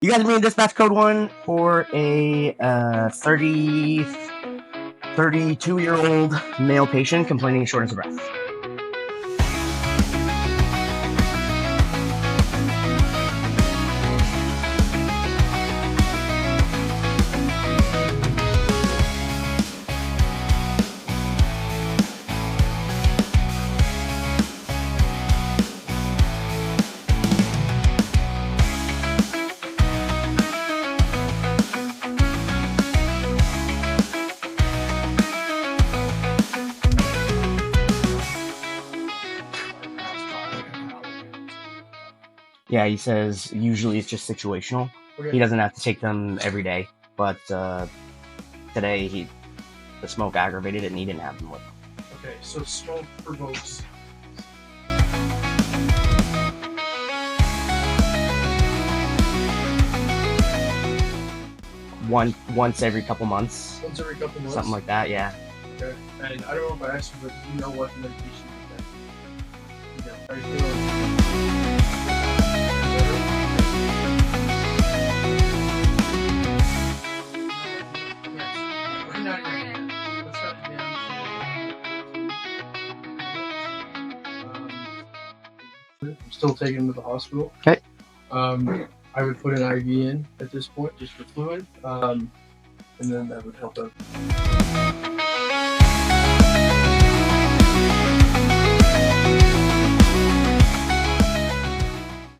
You guys need dispatch code 1 for a 32-year-old male patient complaining of shortness of breath. Yeah, he says usually it's just situational. Okay. He doesn't have to take them every day, but today the smoke aggravated it and he didn't have them with him. Okay, so smoke provokes. Once every couple months. Once every couple months? Something like that, yeah. Okay, and I don't know if I asked you, but do you know what medication you get? How you feeling? I'm still taking him to the hospital. Okay. I would put an IV in at this point just for fluid, and then that would help out.